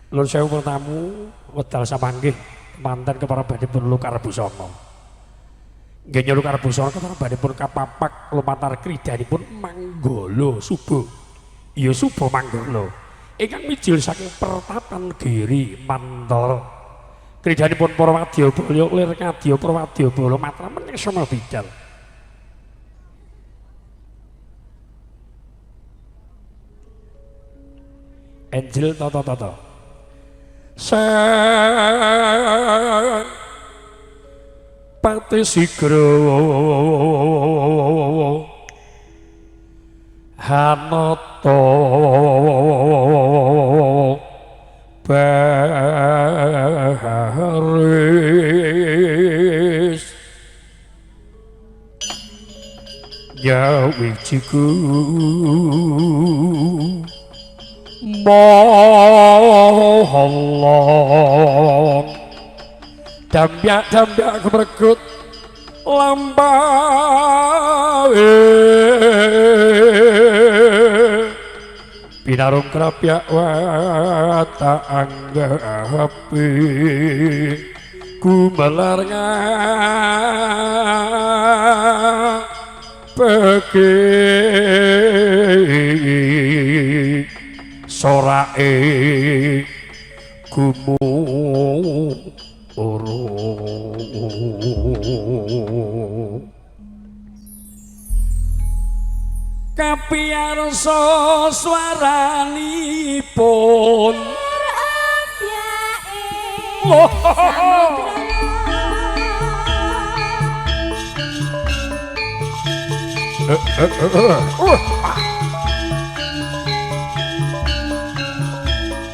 Nuwun sewu pertamu wedal samanggih manten kepara badhepun Lukar Busana. Nggih nyuwun Lukar Busana kepara badhepun kapapak lumantar kridanipun Manggala Suba. Ya Suba Manggala. Ingkang mijil saking pertapan Giri Mantara. Kridanipun para wadyabala lir kadya para wadyabala matraman ing Soma Bical. Angel tata-tata. Pati Sigro Hanata Baris Nyawijiku Mohon Dambyak keberkut Lambawe Pinarung kerapyak wata anggapi Kumelarnya Peki Sorae Gumu Kapiyarsa swaranipun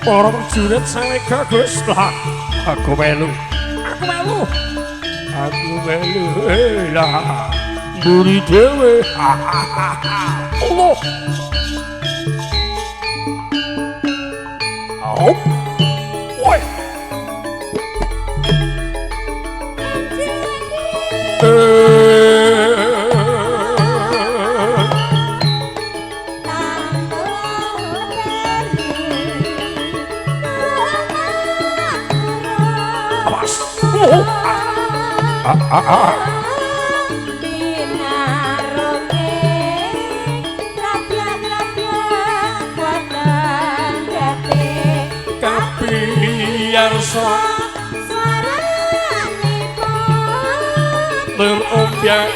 para prajurit sawega Gus aku melu lah mburi dhewe Allah oh woi Kapiyarsa swaranipun lil ombyak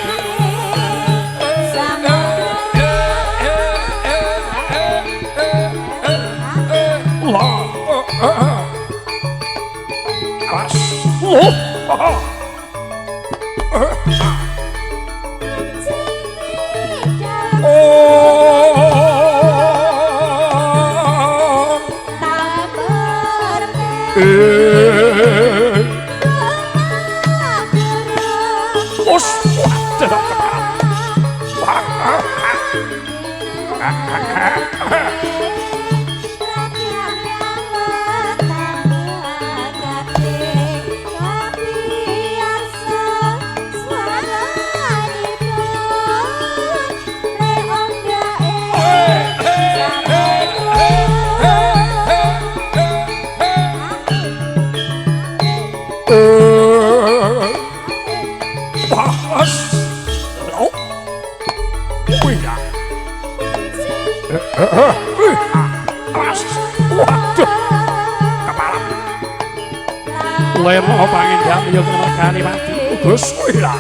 Lemo pangindang yo kene mati Gus wira.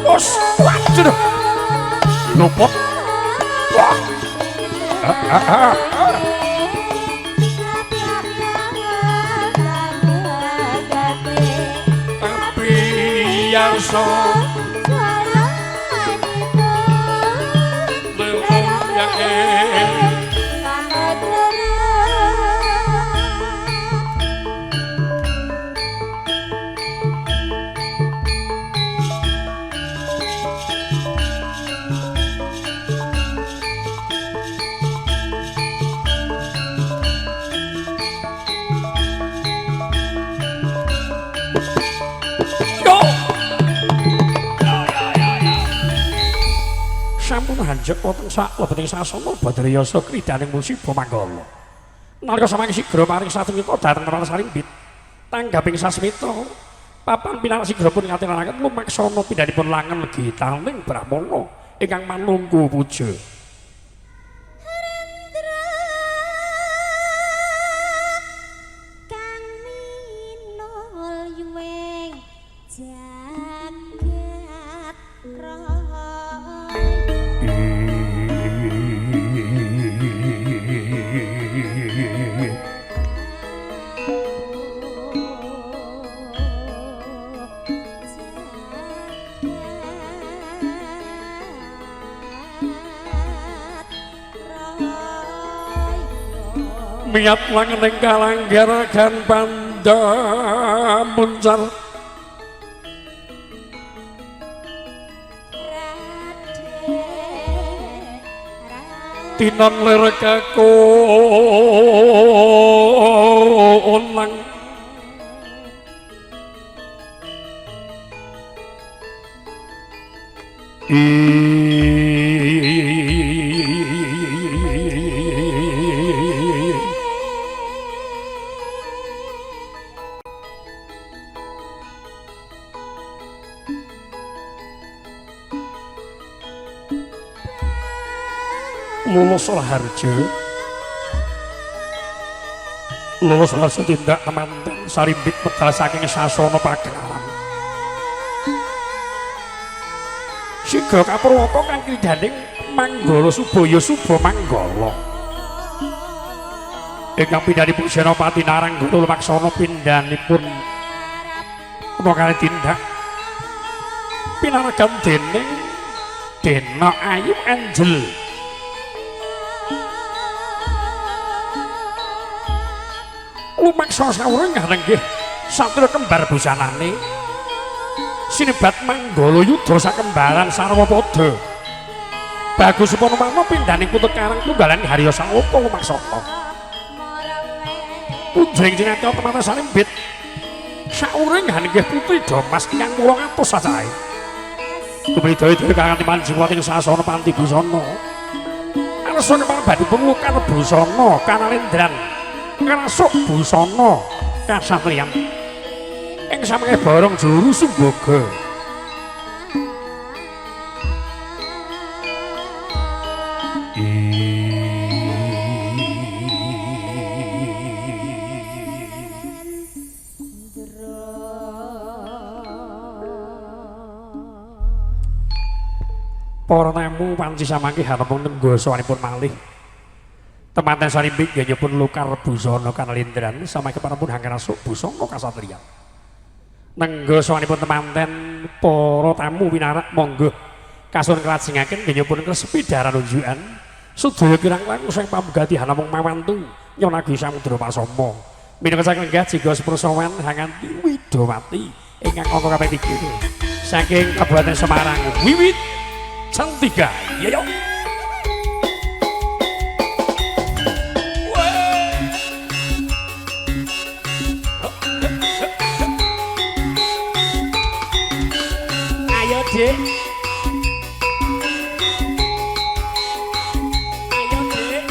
Os waduh. Luput. Wah. Tapi yang so sampun hanjek wonten sak lebeting sasana Badriyasa kridaning musibah Manggala. Nalika samangke Sigra paring Sasmita dhateng Rasarimbit. Tanggaping Sasmita papan pinarak Sigra pun ngaturaken lumaksana pindhanipun langen gitaning Brahmana ingkang manungku puja. Miat langening kalanggaragan panda muncar tinon lir kakonang lulus Raharja tindak temanten Sarimbit medal saking sasana pagalan Sigra Kapurwaka kang kidhaning Manggala Subaya Suba Manggala ingkang pindhanipun Senopati Naranggala lumaksana pindhanipun punakane tindak pinaragan dening Dena Ayu Angel lumaksa sawureng nggih satria kembar busanane sinebat Manggala Yudha sakembaran sarwa padha bagus upama pindhaning putut karang tunggalan Harya Sangoko lumaksana punjring cinata temata Sarimbit sawureng nggih putri Damas ingkang 800 sacahe kebridaya kanthi manjiwating sasana panti busana arsa kepala badipun Lukar Busana Kanalendran ngrasuk busana kasatriyan ing samangke barong juru sumbaga para tamu panci samangke harepun nenggasanipun malih temanten Sarimbit nggihipun Lukar Busana Kanalendran samangke parapun hangrasuk busana kasatriyan. Nenggasanipun temanten para tamu winarak monggo kasun kelajengaken nggihipun kresepi daran unjukan sedaya kirang-kirang sang pamugati hanamung mawantu nyonagi samudra pasama. Minangka saking lenggah jiga sepursawan hanganti Widawati ingkang ana kaping 3 saking Kabupaten Semarang wiwit Cantika. Yo. Dik. Ayo Dik.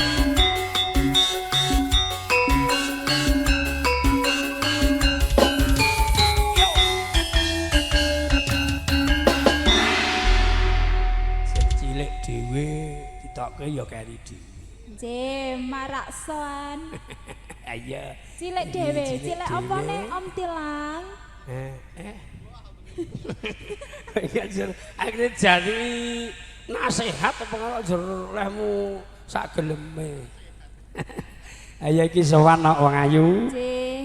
Cilik dhewe ditokke ya keri dhewe. Nggih, marakson. Ayo. Cilik dhewe, cilik opone Om Tilang? Akhirnya jadi nasihat apa kalau jerlehmu sak geleme. Ayo iki sowan wong ayu.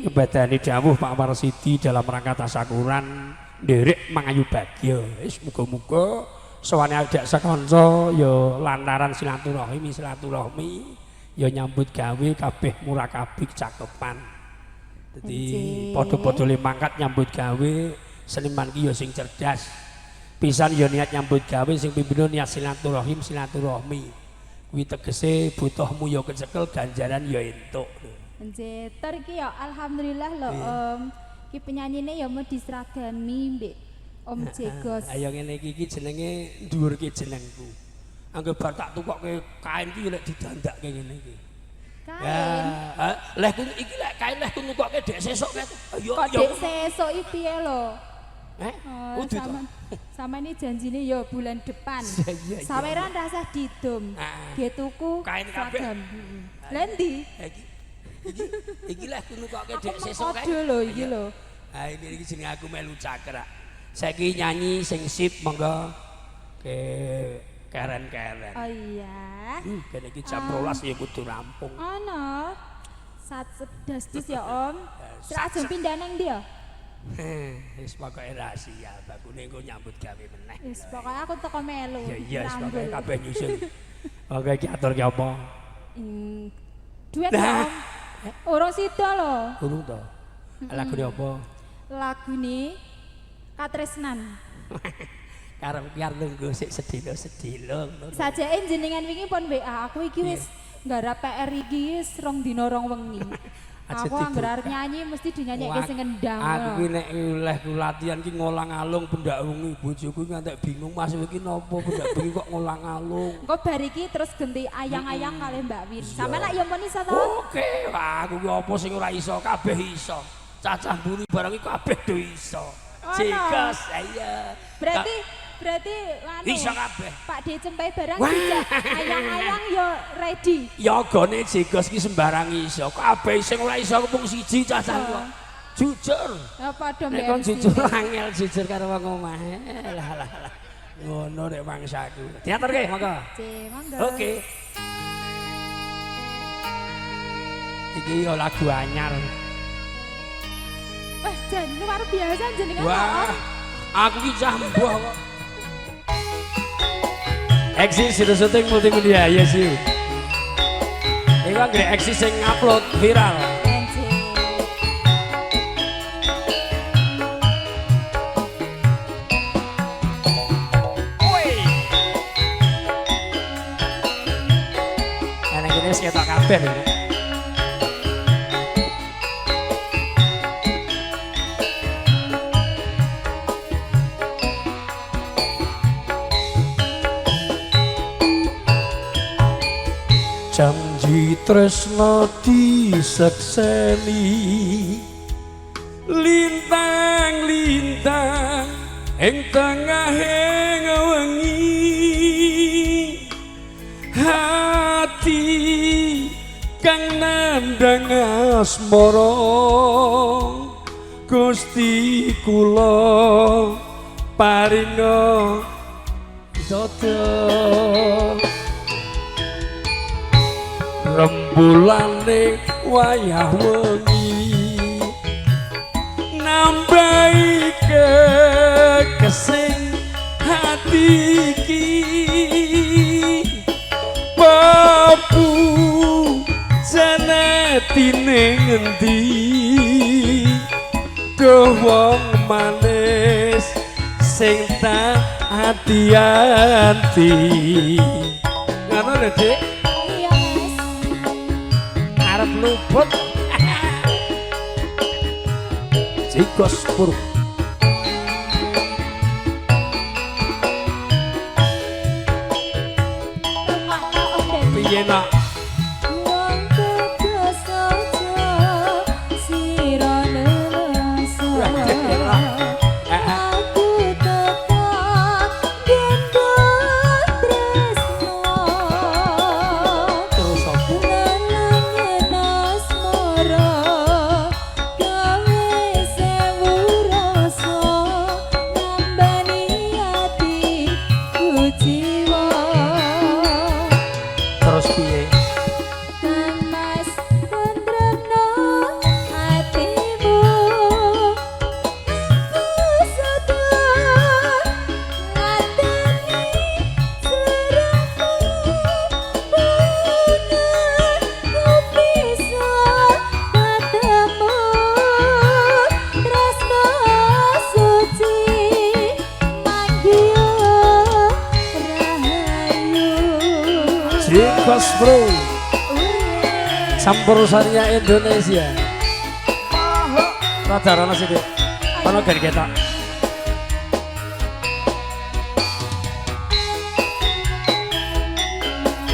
Ibadani dawuh Pak Warsidi dalam rangka tasakuran nderek mangayu bagya. Wis muga-muga sowane adak sakanca ya lantaran silaturahmi ya nyambut gawe kabeh murakabi cakepan. Dadi padha-padha le mangkat nyambut gawe seniman ki ya sing cerdas pisan ya niat nyambut gawe sing pimpinan niat silaturahmi kuwi tegese butuhmu ya kecekel ganjaran ya entuk nggih tur iki ya alhamdulillah lho Om ki penyanyine ya mau diseragami mbek Om Jegos ayo ngene iki jenenge dhuwurke jenengku anggo bar tak tukokke kain ki lek didandakke ngene iki kain lehku iki lek kae lehku nukokke dek sesuk kae. Ayo Kok dek sesuk iki piye lho? Kudu to. Sama ini janjine ya bulan depan. Saweran rasah didom. Dia tuku kain kabeh. Lha ndi? Iki lehku nukokke dek sesuk kae. Kode lho iki lho. Ha iki jenenge aku melu cakrak. Saiki nyanyi sing sip monggo ke keren-keren. Oh iya. Kene iki jam 12 ya kudu rampung. Ana. Sat sedastis ya Om. Sira ajeng pindah nang ndi ya? Wis pokoke rahasia, bakune engko nyambut gawe meneh. Wis pokoke aku teko melu. Ya iya wis pokoke kabeh nyusun. Oke iki atur ki apa? Duet ya Om. Urung sida lho. Urung to. Lagune apa? Lagune Katresnan. Karep biar nunggu sik sedilo. Sajake jenengan wingi pun WA aku iki wis nggarap PR iki wis 2 dina 2 wengi. Aku anggere arep nyanyi mesti dinyanyekke sing ngendang. Aku ki nek olehku latihan ki ngolang-alung pendak wengi bojoku ngantek bingung Mas iki napa pendak bengi kok ngolang-alung. Engko bar iki terus ganti ayang-ayang kalih Mbak Win. Sampe nak yo men iso to? Oke, aku ki apa sing ora iso, kabeh iso. Cacah mburi barang iki kabeh do iso. Jegos, iya. Berarti anu. Iso kabeh. Pak D cempai barang dijak ayang-ayang yo ready. Yogane jegos ki sembarang iso. Kabeh sing ora iso mung siji cacah kok. Jujur. Ya padha nek kon jujur angel jujur karo wong omah. Lah. Ngono nek mangsaku. Diaturke monggo. Monggo. Oke. Iki yo lagu anyar. Jan luar biasa jenengan. Wah. Aku ki cah mbuh kok. Eksis sudah syuting multimedia ya sih. Ini kan gede eksis yang upload viral. Woi. Karena gini sekitar kabeh ini. Janji tresno disekseni lintang-lintang ing tengahing wengi hati kang nandhang asmara Gusti kula paringa dodo rembulane wayah wengi nambahi kekesing hati iki papu janatine ngendi duh wong manis sing tak ati-ati ngono lho Dik. Luput Jigos Puruk piye nak wong tegas aja sira nelasa aku tetap gendong tresno terus apa Jigos Bro campurusannya Indonesia rada-rada sih Dek kono gari ketok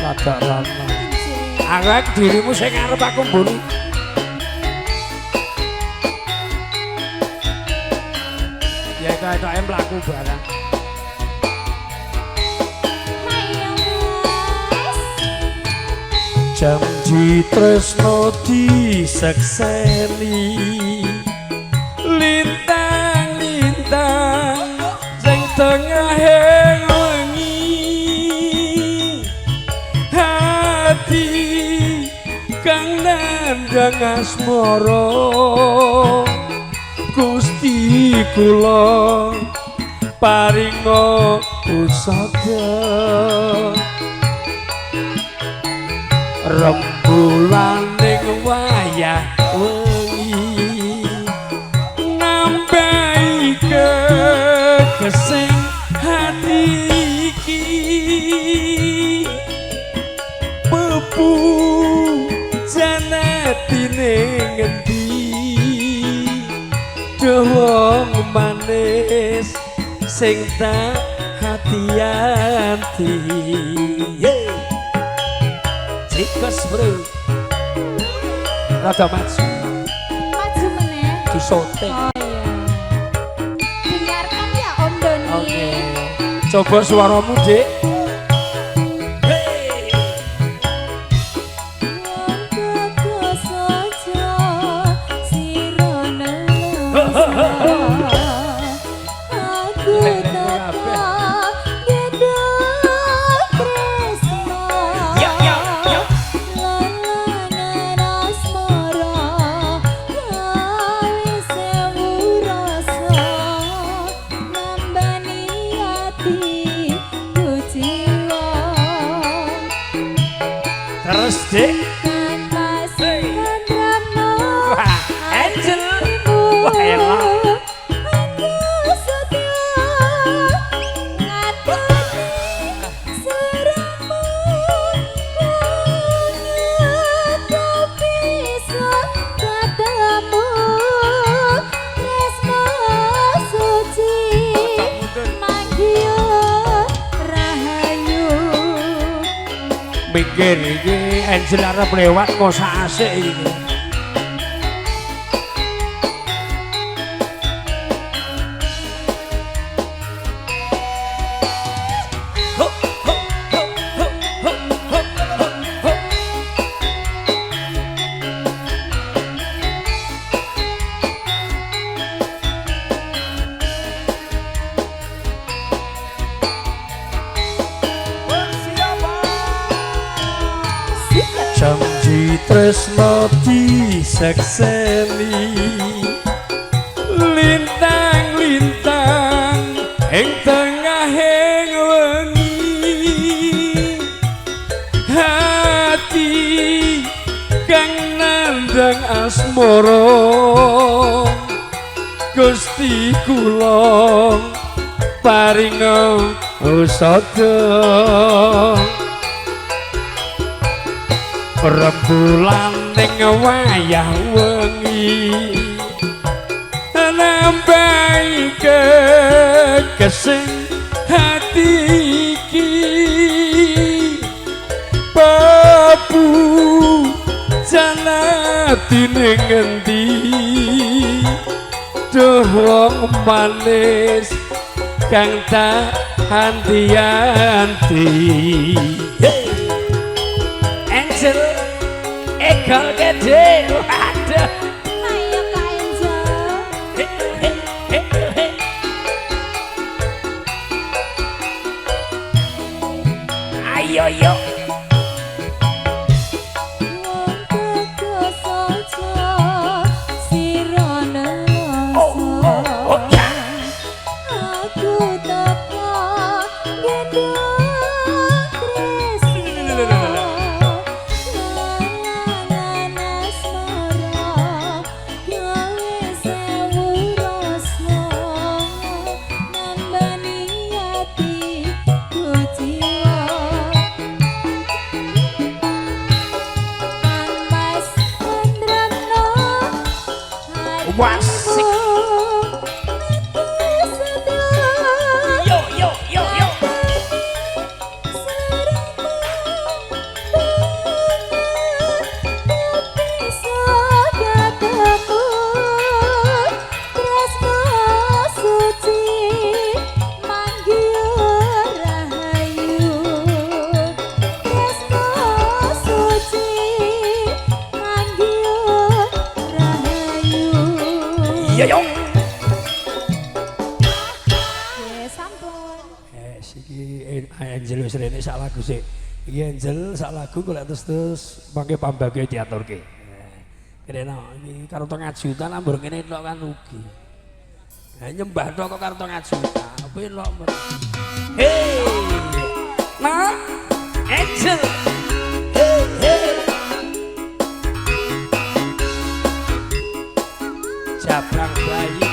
rada-rada arek dirimu sing arep aku mburi ketok-ketoke mlaku barang. Janji tresno disekseni lintang-lintang sing tengahe wengi hati kang nandhang asmara Gusti kula paringa pusaka rembulan ning wayah wengi nambahi kesing hati iki bebu janatine ngendi wong manis sing tak hati-hati Cikas bro rada maju meneh disoting oh iya dengarkan ya Om Doni oke coba suaramu Dik terus Dik wah Angel wah enak mikir iki Angel arep lewat kok sak asik iki. Janji tresno disekseni lintang-lintang ing tengahing wengi hati kang nandhang asmara Gusti kula paringa usada rembulan ning wayah wengi nambahi kesing hati iki babu janatine ngendi duh wong manis kang tak hanti-hanti Angel ekor gede waduh ayo Kak Angel ayo yo wasik yo yo yo yo suci Iya yo. Ya sampun. Iki Angel wis rene sak lagu sik. Iki Angel sak lagu kok terus mangke pambage diaturke. Krena iki karo tong ajutan ambur kene tok kan rugi. Lah nyembah tok kok karo tong ajutan. Kuwi lok. Hey. Ma Angel. Hey hey. Jabang bayi.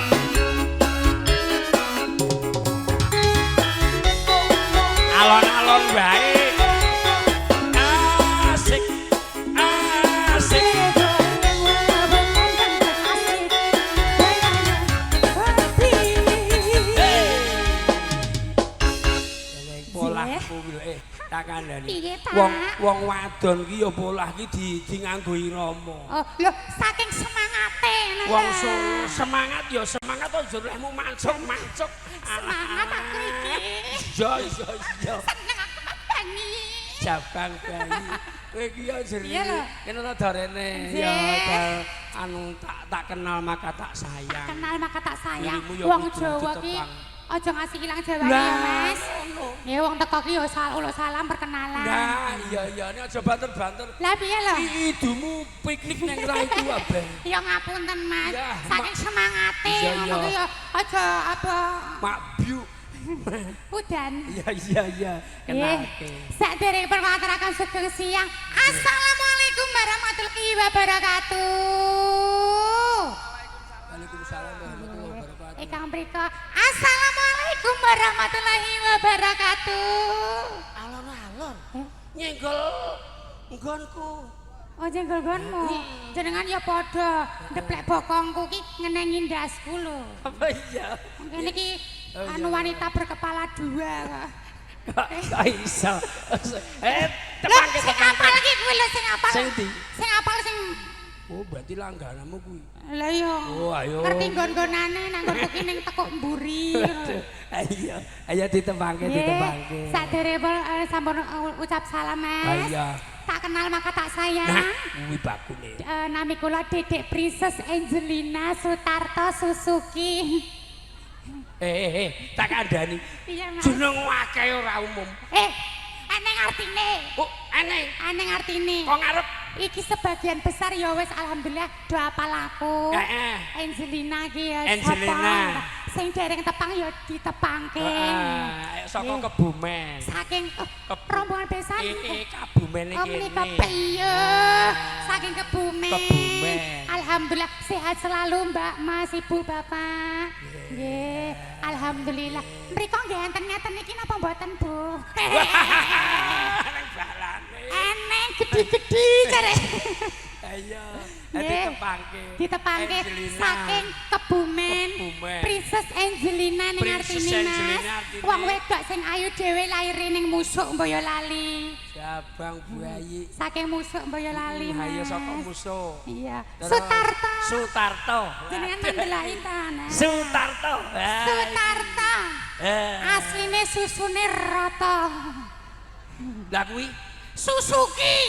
Alon-alon bae. Asik. Asik. Polahku tak kandhani. Wong wadon ki ya polah ki nganggo irama. Oh, lho saking semangate Wong semangat ya semangat to juremu mancuk-mancuk. semangat aku iki. Iya iya iya. Seneng aku nyanyi. Jabang bayi. Kowe iki ya jere. Iya lho. Kene rada rene. Ya anu tak kenal maka tak sayang. Kenal maka tak sayang. Dirimu ya Wong kudu Jawa ki ditepang. aja ngasih ilang Jawane ya, Mas. Ya wong teko ki ya salam perkenalan. Nah, iya ini aja banter-banter. Lah piye lho? Idumu piknik nang ra iku abeh. Ya ngapunten, Mas. Ya, Saking semangate iya, ngono ki ya aja apa Mak Biu. udan. Iya. Kenake. Sadereng perwataraken sugeng siang. Assalamualaikum warahmatullahi wabarakatuh. Waalaikumsalam warahmatullahi wabarakatuh. Ikang mriko. Assalamualaikum warahmatullahi wabarakatuh. Alon-alon. Nyenggol nggonku. Oh jenggol-gonmu. Jenengan ya padha ndeplek bokongku ki ngenengi ndasku lho. Apa iya? Ngene iki anu wanita berkepala dua kok. Gak iso. Tepangke sing apal iki kuwi lho sing apal. Sing ndi? Sing apal sing Oh, berarti langganamu kuwi. Lah iya. Oh, ayo. Ngerti nggon-gonane nang nggonku ki ning tekuk mburi. Ayo ditembangke. Sadereng sampun ucap salam, Mas. Iya. Tak kenal maka tak sayang. Nah, kuwi bakune. Nami kula Dedek Princess Angelina Sutarto Suzuki. Tak kandhani. Iya, Mas. Jeneng akeh ora umum. Eneng artine. Oh, aneh. Eneng artine. Kok ngarep? Iki sebagian besar ya wis alhamdulillah do apal aku. Angelina ki ya Angelina. Sing dereng tepang ya ditepangke. Saka Kebumen. Saking rombongan besan. Kebumen iki. Menika piye? Saking Kebumen. Alhamdulillah sehat selalu Mbak, Mas, Ibu, Bapak. Nggih, alhamdulillah. Mriko nggih enten ngeten iki napa mboten, Bu? Nang balane. Eneng gede-gede jare. Ayo, ditepangke. Ditepangke Angelina. saking Kebumen. Princess Angelina ning artine, Mas. Wong wedok sing ayu dhewe laire ning Musuk Mbaya Lali. Jabang bayi. Saking Musuk Mbaya Lali. Ayo Mas. saka Musuk. Iya. Terus Sutarto. Sutarto. Jenengan mandelahi ta, Mas. Sutarto. Sutarto. Asline susune rata. Lah kuwi Suzuki.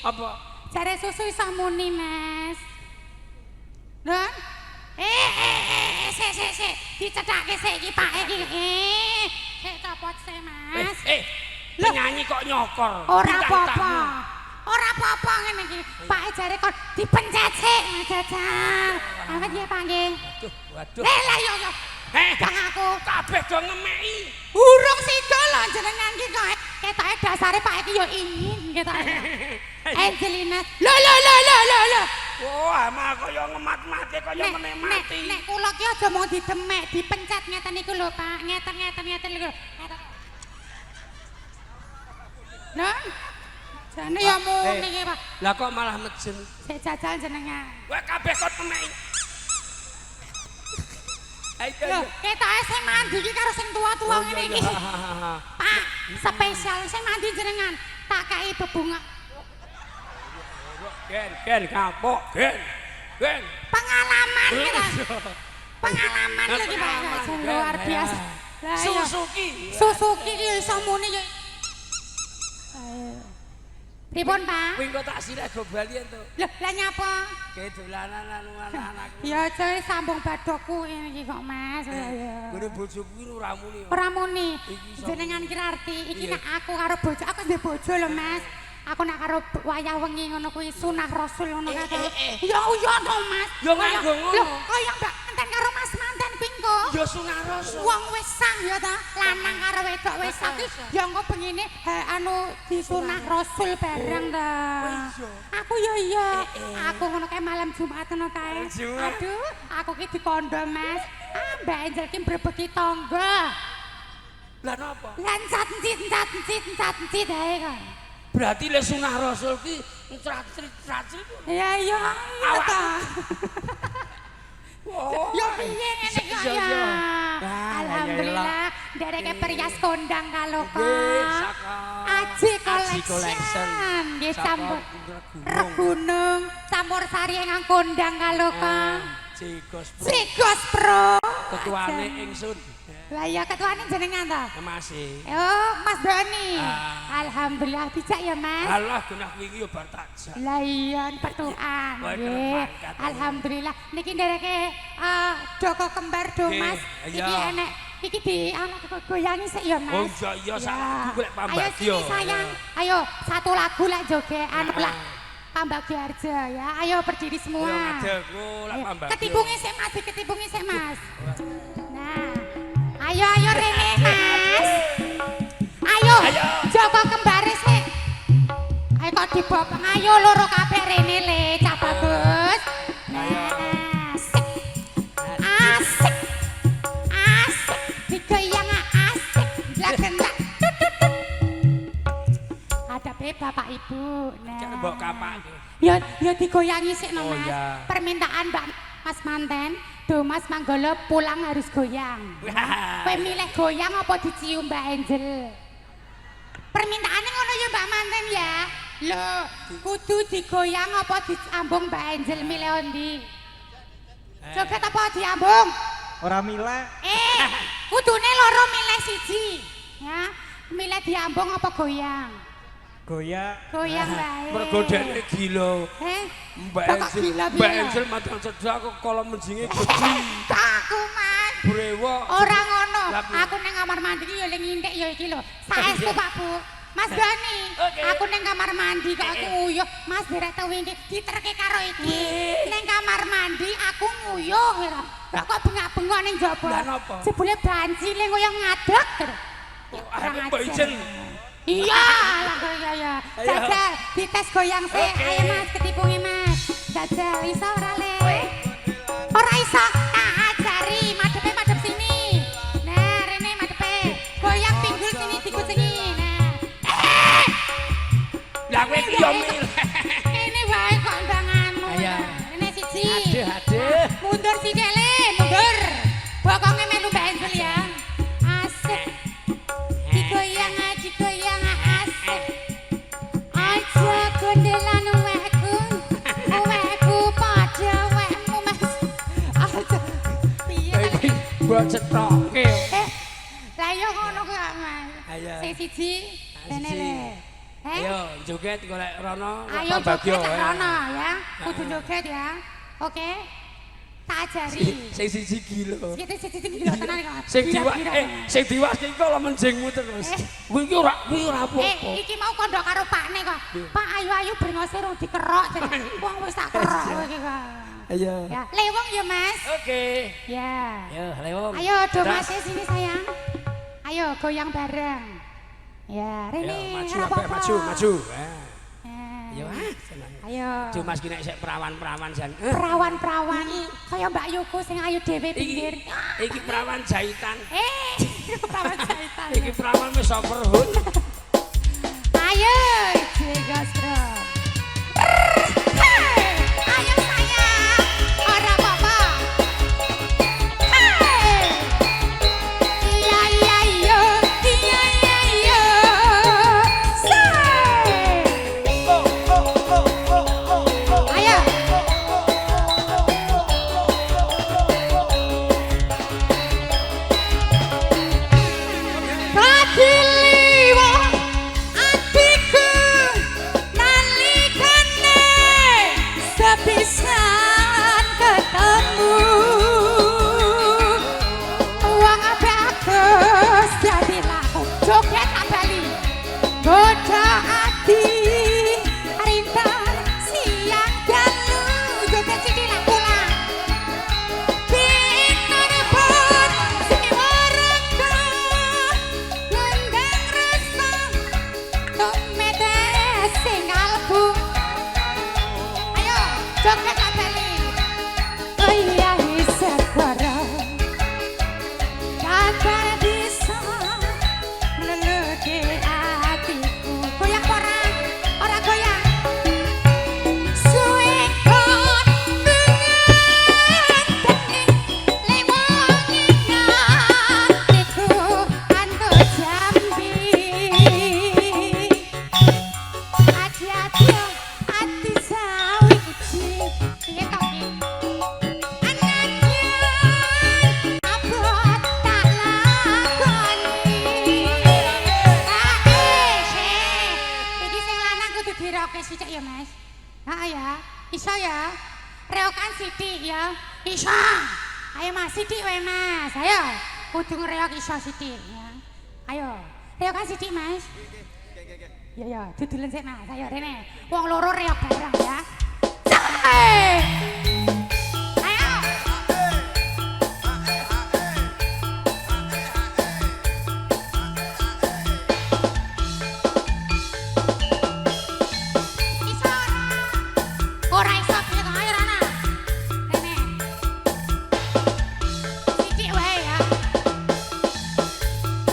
apa? Jare susu iso muni, Mas. Lho? Sik. Dicethake sik iki Pak iki. Sik copot sik, Mas. Nyanyi kok nyokor. Ora apa-apa. Ora apa-apa ngene iki. Pak jare kon dipencet sik, Jajal. Awet ya, Pak nggih. Waduh. Lah yo. Kang aku Kabeh do ngemeki. urung sida lho jenengan iki kok ketoke dasare Pak iki yo ingin ketoke. Angelina. Lho. Oh, ama kaya ngemat-mati kaya menemati. Nek kula ki aja mau didemek, dipencet ngeten niku lho, Pak. Ngeten lho. Lho. Jane ya muni iki, Pak. Lah kok malah mejen. Sik jajal jenengan. Wah, kabeh kok temeki. Lho, ketoke sing mandi iki karo sing tua-tua ngene iki. Pak, spesial sing mandi jenengan. Tak kai bebungak. Gen kapok, gen. Pengalaman kita. Pengalaman lagi Pak. Luar biasa. Suzuki. Suzuki iki iso muni ya. Pripun, Pak? Kuwi kok tak sirah go Bali to. Lho, lah nyapa? Kayak dolanan anu anak-anakku. Ya aja sambung badokku ini iki kok, Mas. Ya. Gune bojoku iki ora muni. Ora muni. Iki Jenengan ki arti iki Iya. nek aku karo bojo, aku ndek bojo lho, Mas. Aku nak karo wayah wengi ngono kuwi sunah rasul ngono kae. Ya iya to, Mas. Ya nganggo ngono. Lho, kaya mbak manten karo Mas manten kuwi engko. Ya sunah rasul. Wong wis sang ya ta, lanang karo wedok wis sang ki ya engko pengine anu disunah rasul bareng ta. Aku ya iya. Aku ngono kae malam Jumat ngono kae. Jumat. Aduh, aku ki dikondo, Mas. Mbak Angel ki mbrebeki tangga. Lah napa? Lan cat-cit ae kok. Berarti le sunah rasul ki ncrat-crit. Ya iya ta. Oh. Ya piye ngene kok Iya, ya. iya. Alhamdulillah dereke perias kondang kalau Nggih, Pak. saka Aji Collection. Collection. Nggih Saka campur Gunung. Gunung, campur sari nang kondang kalau Pak. Cigos Pro. Sigos Pro. Ketuane ingsun. Lah ya ketuane jenengan ta? Masih. Oh, Mas Doni. Ah. Alhamdulillah dijak ya, Mas. Alah genah wingi yo bar takjak. Lah iya petukan. Wah, Nggih. kerepangkat. Alhamdulillah niki ndereke Joko kembar do Nggih, Mas. iya. Iki enek iki di goyangi sik ya, Mas. Oh iya sak lagu golek Ayo pambagio. sini sayang. Ayo satu lagu lah jogean Nah. lah. Pambagio Arja ya. Ayo berdiri semua. Yo ngadegku lek Ayo, pambagio. ketibungi sik Mas, ketibungi sik Mas. Nah. Ayo Rene Mas. Ayo. Joko kembare sik. Ayo kok dibopong ayo loro kabeh Rene le, cah bagus. Nah, asik. Asik. Asik. Digoyang asik. Blak-blak. Ada Bapak Ibu. Nah. Cak mbok kapak. Ya digoyangi sik no, Oh, Mas. iya. Permintaan Mbak Mas Manten, do Mas Manggolo pulang harus goyang. Kowe milih goyang apa dicium Mbak Angel? Permintaannya ngono ya Mbak Manten ya. Loh, kudu digoyang apa diambung Mbak Angel milih ondi? Joget apa diambung? Ora milih. Kudune loro milih siji. Ya, milih diambung apa goyang? Goyang. Goyang bae. Mergo dhekne gila. Mbak Kok Angel, gila Mbak piye? Angel matang cedak kok kala menjinge gede. Aku Mas. Brewok. Ora ngono. Lah, Bu. Aku nang kamar mandi ki ya ling ngintik ya iki lho. Saestu Pak Bu. Mas Dani, Oke. aku nang kamar mandi kok aku nguyuh. Mas derek tau iki diterke karo iki. Nang kamar mandi aku nguyuh ya. Lah kok bengak-bengok ning jaba. Lah napa? Jebule banci ling koyo ngadeg. Aku Mbak Ijen. Iya, lah ya. Ayo. Jajal, dites goyang sih. Oke. Ayo Mas, ketipungi Mas. Jajal, iso ora le? Ora iso. Tak ajari, madep sini. Nah, Rene madepe. Goyang pinggul sini dikucengi. Nah. Lah kowe iki yo milih. Ini wae kok ndanganmu. Ayo. Rene siji. Aduh. Mundur sithik le, mundur. Bokonge melu Mbak Angel ya. Asik. Digoyang asik. Aja gondelan wekku padha wekmu Mas. Aja. Piye Kowe iki mbok cetoke. Lah yo ngono kuwi Mas. Ayo. Sing siji rene le. Ayo joget golek rono Ayo pambagio. joget rono ya. Kudu joget ya. Oke. Tak ajari. Sing siji gila. Kita siji gila tenan kok. Sing diwas iki kok menjingmu terus. Kuwi iki ora apa-apa. Iki mau kondo karo Pakne kok. Pak ayu-ayu brengose rung dikerok. Wong wis tak kerok kowe iki kok. Ayo. Ya, lewong ya Mas. Oke. Ya. Ayo, lewong. Ayo do Mas sini sayang. Ayo goyang bareng. Ya, Ayo, Rene. maju, ora apa, apa-apa. maju. Ya. Ayo, seneng. Ayo. Cuk Mas ki nek sik perawan-perawan jan. Perawan-perawan kaya Mbak Yuku sing ayu dhewe pinggir. Iki perawan jahitan. Perawan jahitan. Iki perawan wis overhood. Ayo, Jegas Bro. Ayo sayang, ora apa-apa. Iya iya iya, iya iya iya. Ayo. Radiliwa adikku. pisan ketemu uang ape agus jadi laku joget tak bali goda hati rintan siang dan lu joget sini lah pulang binar pun si warga ngendang rasa tok medes sing album ayo joget tak bali oh iya segera kabar bisa meluluki hatiku goyang orang goyang suekon dengan tening lewangi hatiku antu jambi hati-hati hati sawi kucing iya toki anaknya abot tak lakoni iki sing lanang kudu diroke sithik ya Mas ya iso ya reokan sithik ya iso ayo Mas sithik wae Mas ayo kudu ngreok iso sithik ya ayo reokan sithik Mas ya dudulen sik Mas ayo rene wong loro reok bareng ya ayo iso ora iso piye to ayo Rana rene sithik wae ya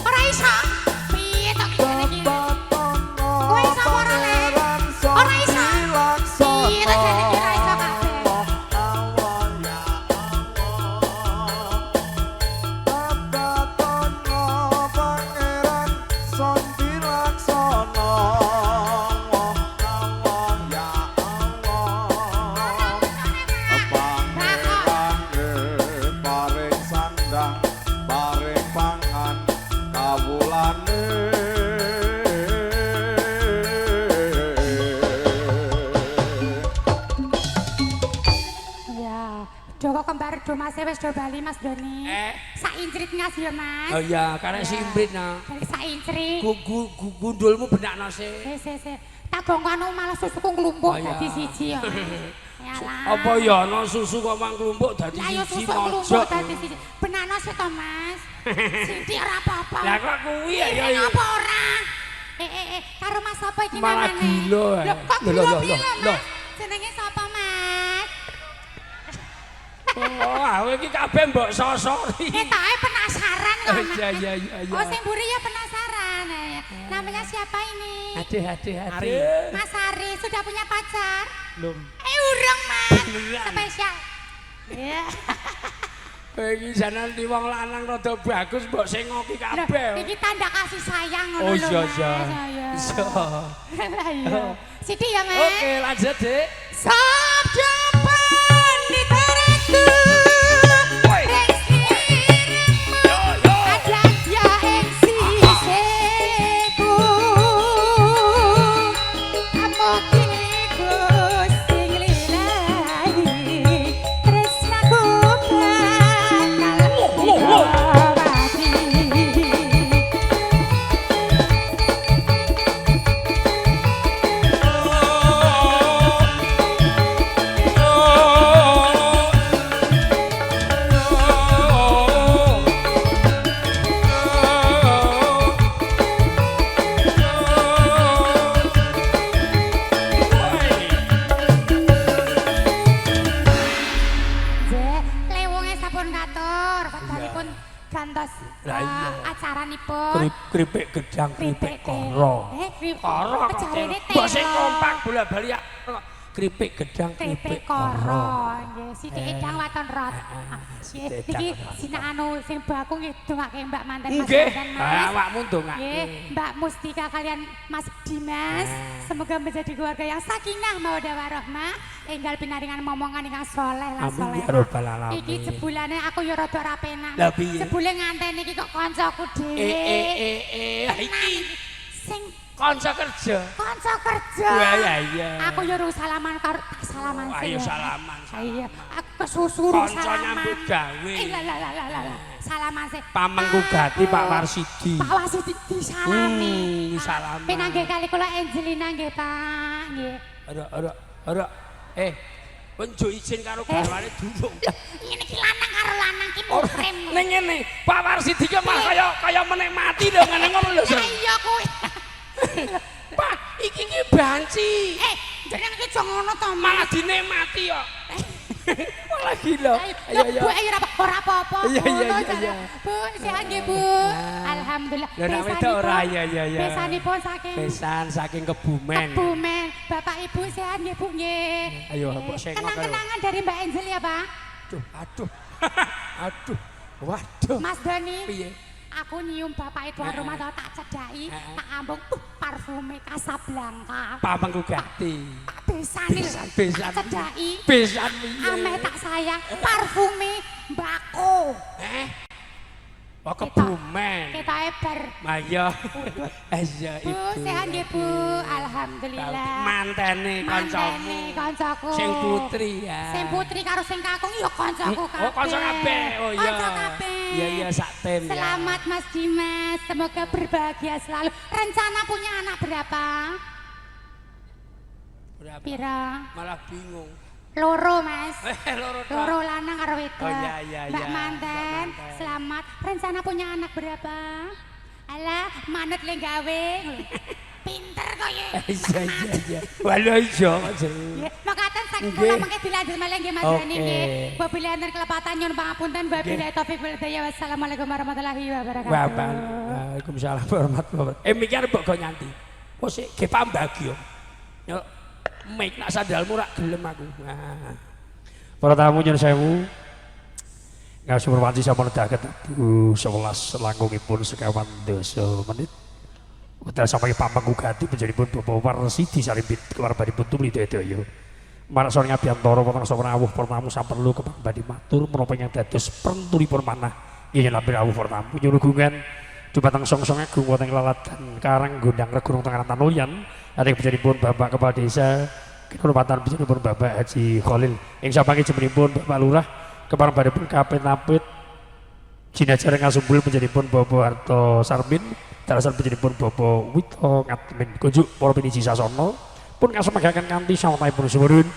ora iso piye to kene iki kowe iso apa ora Le ora iso piye to kene iki ora iso kabeh Paring sandang, paring pangan, kawulane. ya Joko kembar do Mas wis do bali Mas Doni sak incrit ngas ya Mas Oh iya, karek simprit nah. dari sak incrit Gundulmu benakno sih. tak gongkon malah susuku nglumpuk Oh, iya. dadi siji ya yalah Apa ya ana susu kok mang klumpuk dadi ayo siji susu nglumpuk mojok. dadi siji benakno sih to Mas sithik ora apa-apa Lah kok kuwi ya ya. apa ora karo Mas sapa iki Malah namane gila, eh. Lho, kok Lho, gila lho, piye lho, lho lho. Mas jenenge sapa Mas Oh, aku iki kabeh mbok sosori. tae penasaran kok Mas Iya iya iya. oh sing mburi ya penasaran namanya siapa ini Hati. Mas Ari sudah punya pacar Belum. urung Mas spesial ya Kowe iki janan di wong lanang rada bagus mbok sengoki kabeh. iki tanda kasih sayang ngono Oh lho iya Mas iya. Iso. Lah iya Siti ya Mas Oke, lanjut, Dik. sabda panditareku Woi. Yo yo. adanya ing sisiku amokine Gusti nglilahi tresnaku bakal abadi gantos Lah iya. acaranipun Kripik gedang, kripik koro. Karo kok. Jarene Mbok sing telo. kompak bola-bali ya. Kripik gedang, Kripik kripik koro, koro. nggih sithik edang waton rot. Nggih, iki sinak anu sing baku nggih dongake Mbak manten Mas Nggih. manten Ah, Mas. awakmu ndongake. Nggih, Mbak Mustika kalian Mas Dimas, semoga menjadi keluarga yang sakinah mawaddah warahmah, enggal pinaringan momongan ingkang saleh lan Amin saleh. ya rabbal alamin. Iki jebulane aku ya rada ora penak. Lah piye? Jebule nganteni iki kok kancaku dhewe. Iki Sing kanca kerja. kanca kerja. Iya. Aku yo urung salaman karo salaman sih. Ayo ya. salaman. Iya, aku kesusuru Kanca salaman. nyambut gawe. Lah. Salaman sih. Pamengku Gati Pak Warsidi. Pak Warsidi disalami. Salaman. Pinanggih kali kula Angelina nggih, Pak. Nggih. Ada. Penjo izin karo garwane durung. Ngene iki lanang karo lanang ki mukrem. Ning ngene, Pak Warsidi ki malah kaya menikmati lho ngene ngono lho. Iya kuwi. Pak, iki ki banci. Jenengan iki aja ngono to, Malah dinikmati kok. Malah gila. Ayo. Bu, ayo ora apa-apa. Iya. Bu, sehat nggih, Bu. Alhamdulillah. Lah nek wedok ora ya. Besanipun saking Besan saking Kebumen. Kebumen. Bapak Ibu sehat nggih, Bu nggih. Ayo, mbok sengok karo. Kenang-kenangan dari Mbak Angel ya, Pak. Aduh. Waduh. Mas Doni. Piye? Aku nyium bapak itu rumah tau tak cedai, tak ambung parfume Casablanca. Pamengku Gati. Besan Besan. cedai. Besan Ame tak sayang parfume Mbako. Oh Kebumen. Kita eber. Ayo. Iya Bu, Ibu. sehat nggih, Bu. Alhamdulillah. Mantene kancamu. Kancaku. Sing putri ya. Sing putri karo sing kakung ya kancaku kabeh. Oh kanca kabeh. Oh iya. Kanca kabeh. Iya sak tim ya. Selamat Mas Dimas, semoga berbahagia selalu. Rencana punya anak berapa? Berapa? Pira? Malah bingung. Loro, Mas. Loro tok. Loro lanang karo wedok. Oh, iya. Mbak Manten, selamat. Rencana punya anak berapa? Alah, manut le gawe. Pinter kok ya. Iya. Walah iya kok seru. Makaten saking Nggih. kula mengke dilanjut malih nggih Mas Oke. Dani nggih. Wabillahi adzan kelepatan nyuwun pangapunten wabillahi taufik wal hidayah. Wassalamualaikum warahmatullahi wabarakatuh. Waalaikumsalam warahmatullahi wabarakatuh. Mikir mbok go nyanti. Oh sik ge pambagi yo. Yo mik nak sandalmu rak gelem aku. Para tamu nyuwun sewu. Ngaos perwanci sampun nedahaken 11 langkungipun sekawan dasa menit. Udah sampai Pamengku Gati menjadipun Bapak Warsidi salimbit keluarbanipun tuli dedaya. Marak sore ngabiyantara wonten sawetara rawuh para tamu saperlu kepang badhe matur menapa ingkang dados peruntunipun manah yen lampir rawuh para tamu nyuwun gungan dumateng song-song agung wonten Laladan Karang Gondang Regunung Tengaran Tanulyan ari menjadipun Bapak Kepala Desa Kecamatan menjadipun Bapak Haji Khalil ing sapanggih jemenipun Bapak Lurah kepareng badhe pun kapit-napit Jinajar ngasumbul menjadipun Bapak Harto Sarmin dalasan menjadipun Bapak Wito Ngatmin kunjuk para piniji sasana pun ngasemegaken kanthi sawantaipun suwurun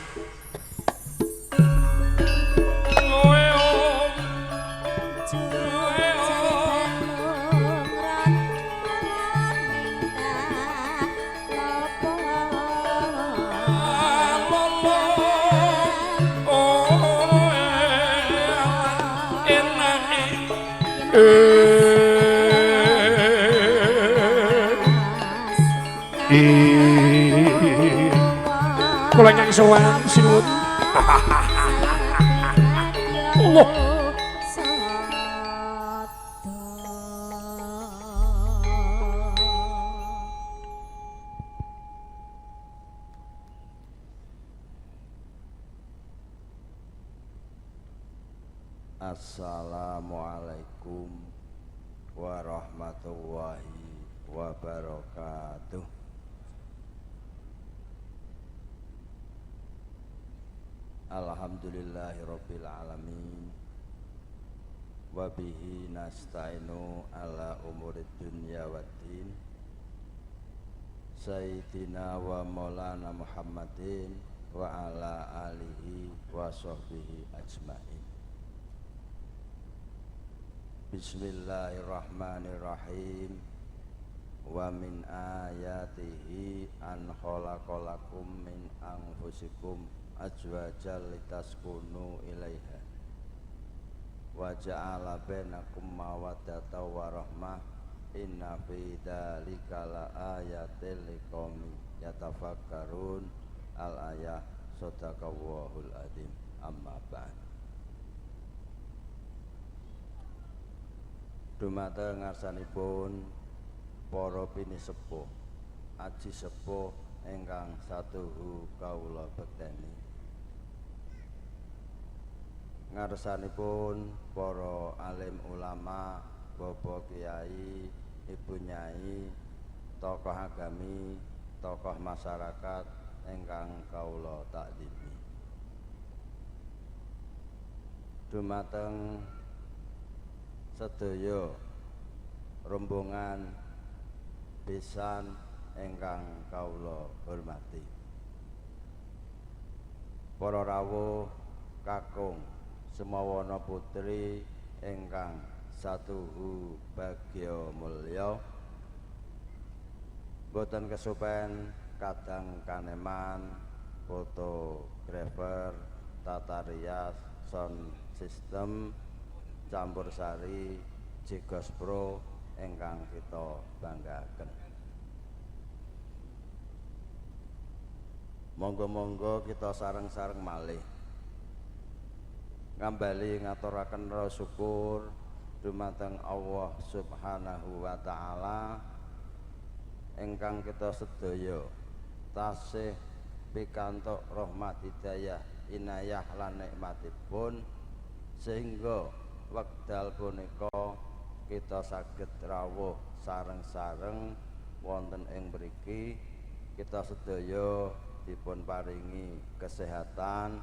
kula nyang sowan sinuwun Allah Assalamualaikum warahmatullahi wabarakatuh. Alhamdulillahirabbil alamin. Wa bihi nasta'inu ala umurid dunya waddin. Sayyidina wa maulana Muhammadin wa ala alihi wa sahbihi ajmain. Bismillahirrahmanirrahim. Wa min ayatihi an khalaqalakum min anfusikum azwajan litaskunu ilaiha wa ja'ala bainakum mawaddatan wa rahmah inna fi dzalika laayatil liqaumin yatafakkarun al-ayah sadaqallahul adzim amma ba'd. Dumateng ngarsanipun para pinisepuh aji sepuh ingkang satuhu kawula bekteni, ngarsanipun para alim ulama, bapak kiai, ibu nyai, tokoh agami, tokoh masyarakat ingkang kawula takdimi. Dumateng sedaya rombongan besan ingkang kawula hormati. Para rawuh kakung semawana putri ingkang satuhu bagya mulya, boten kesupen kadang kaneman fotografer, tata rias, sound system, campursari, Jigos Pro ingkang kita banggaken. Monggo-monggo kita sareng-sareng malih ngambali ngaturaken rasa syukur dumateng Allah Subhanahu wa taala ingkang kita sedaya tasih pikantuk rahmat hidayah inayah lan nikmatipun sehingga wekdal punika kita saged rawuh sareng-sareng wonten ing mriki. Kita sedaya dipun paringi kesehatan,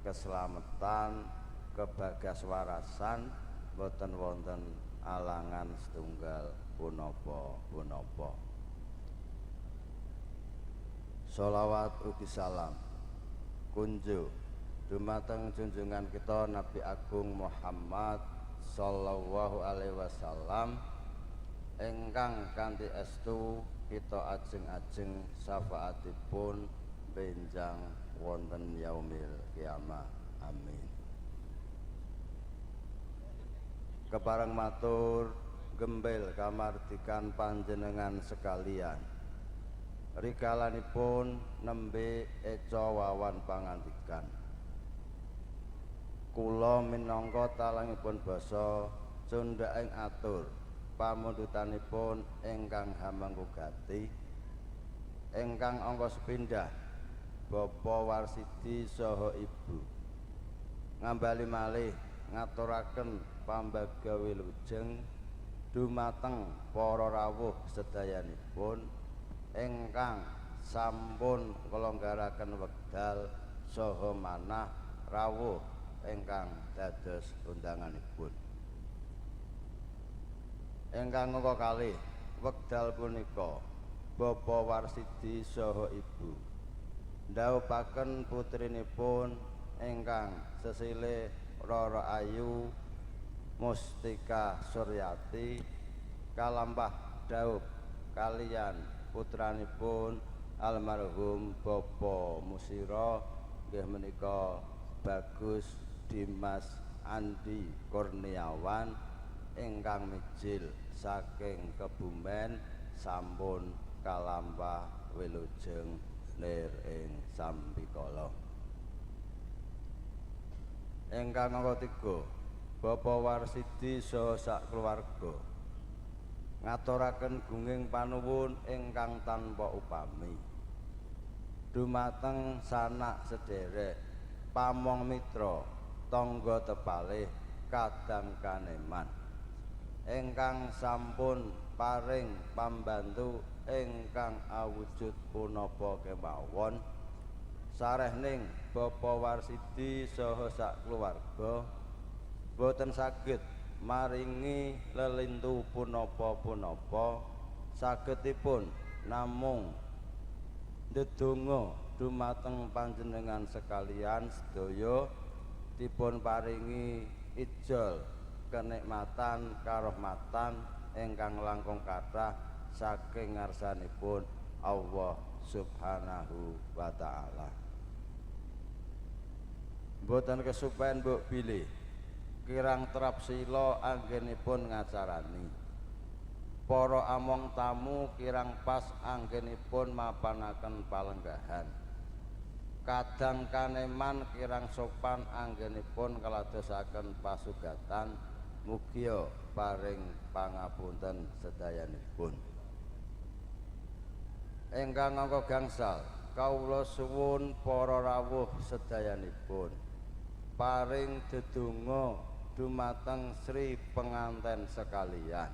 keselamatan, kebagaswarasan, boten wonten alangan setunggal punapa-punapa. Sholawat ugi salam kunjuk dumateng junjungan kita Nabi Agung Muhammad sallallahu alaihi wasallam ingkang kanthi estu kita ajeng-ajeng syafaatipun benjang wonten yaumil kiamah. Amin. Kepareng matur gembel kamardikan panjenengan sekalian. Rikalanipun nembe eca wawan pangandikan. Kula minangka talangipun basa Sunda ing atur pamundutanipun ingkang hamanggugati ingkang angka sepindhah Bapak Warsidi saha Ibu ngambali malih ngaturaken pambagya wilujeng dumateng para rawuh sedayanipun ingkang sampun nglonggaraken wekdal saha manah rawuh ingkang dados undanganipun. Ingkang angka kalih wekdal punika Bapak Warsidi saha Ibu ndhawuhaken putrinipun ingkang sesilih Rara Ayu Mustika Suryati kalampah dhawuh kaliyan putranipun almarhum Bapak Musira nggih menika Bagus Dimas Andi Kurniawan ingkang mijil saking Kebumen sampun kalampah wilujeng lir ing Sambikala. Ingkang angka 3 Bapak Warsidi saha sakluwarga ngaturaken gunging panuwun ingkang tanpa upami dumateng sanak sederek pamong mitra tangga tepalih kadang kaneman ingkang sampun paring pambantu ingkang awujud punapa kemawon sarehning Bapak Warsidi saha sakluwarga boten saged maringi lelintu punapa-punapa sagedipun namung ndedonga dumateng panjenengan sekalian sedaya dipun paringi ijol kenikmatan karahmatan ingkang langkung kathah saking ngarsanipun Allah Subhanahu wa taala. Mboten kesupen mbok bilih kirang trap sila anggenipun ngacarani. Para among tamu kirang pas anggenipun mapanaken palenggahan. Kadang kaneman kirang sopan anggenipun kaladosaken pasugatan. Mugia paring pangapunten sedayanipun. Ingkang angka gangsal kawula suwun para rawuh sedayanipun paring dedonga dumateng Sri penganten sekalian.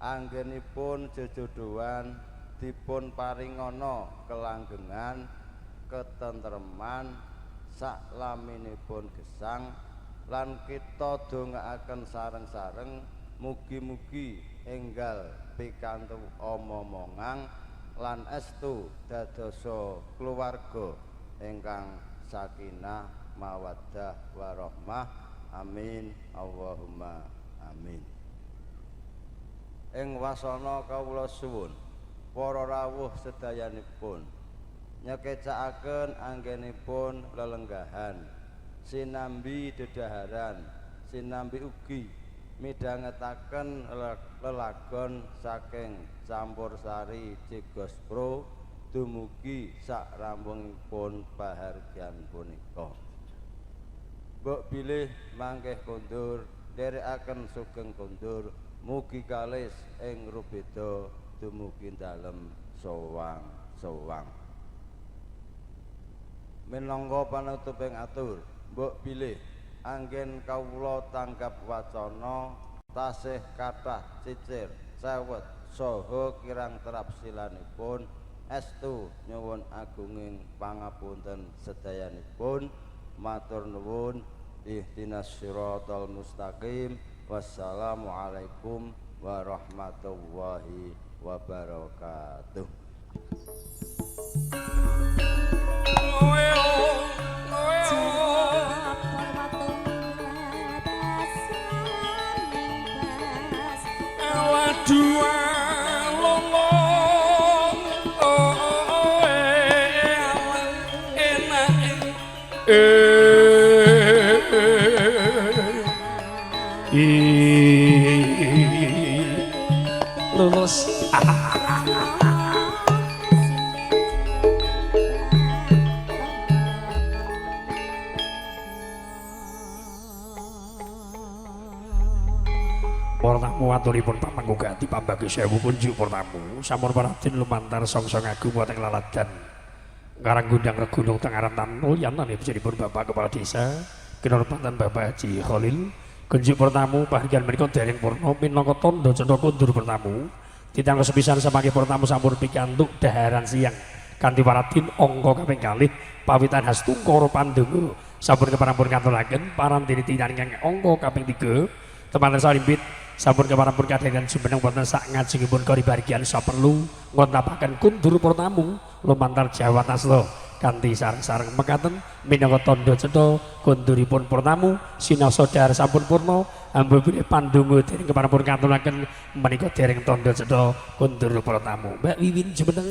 anggenipun jejodohan dipun paringana kelanggengan ketentreman saklaminipun gesang lan kita dongaaken sareng-sareng mugi-mugi enggal pikantuk omomongang lan estu dadosa keluarga ingkang sakinah mawaddah warahmah amin Allahumma amin. Ing wasana kawula suwun para rawuh sedayanipun nyekecakaken anggenipun lelenggahan sinambi dedaharan sinambi ugi midhangetaken lelagon saking campursari Cigospro dumugi sak rampungipun pahargyan punika. Mbok bilih mangkeh kondur nderekaken sugeng kondur mugi kalis ing rubeda dumugi dalem sowang-sowang. Minangka panutuping atur mbok bilih anggen kawula tanggap wacana tasih kathah cicir sawet saha kirang terapsilanipun estu nyuwun agunging pangapunten sedayanipun matur nuwun ihdinas siratal mustaqim wassalamualaikum warahmatullahi wabarakatuh. Lulus. Para tamu aturipun pamanggugati pambagi sewu kunjuk para tamu sampun paratin lumantar songsong agung wonten laladan ngarang gundang regunung tengaran tanul yanane pun Bapak Kepala Desa Kinurmatan Bapak Haji Khalil kunjuk para tamu bahagian menika dereng purna minangka tandha cetha kondur para tamu ditanggo sepisan samangke para tamu sampun pikantuk daharan siang kanthi paratin angka kaping kalih pawitan hastungkara pandonga sampun keparampun kanturaken parantene tiyang ingkang angka kaping 3 teman salimpit sampun keparampun kadhegan jumeneng wonten sak ngajengipun karibagian saperlu ngontapaken kundur para tamu lumantar Jawa Tasla kanthi sareng-sareng mekaten minangka tandha cetha kunduripun para tamu sinasa dahar sampun purna ambune pandonga dereng keparampun katuraken menika dereng tandha cetha kundur para tamu. Mbak Wiwin jumeneng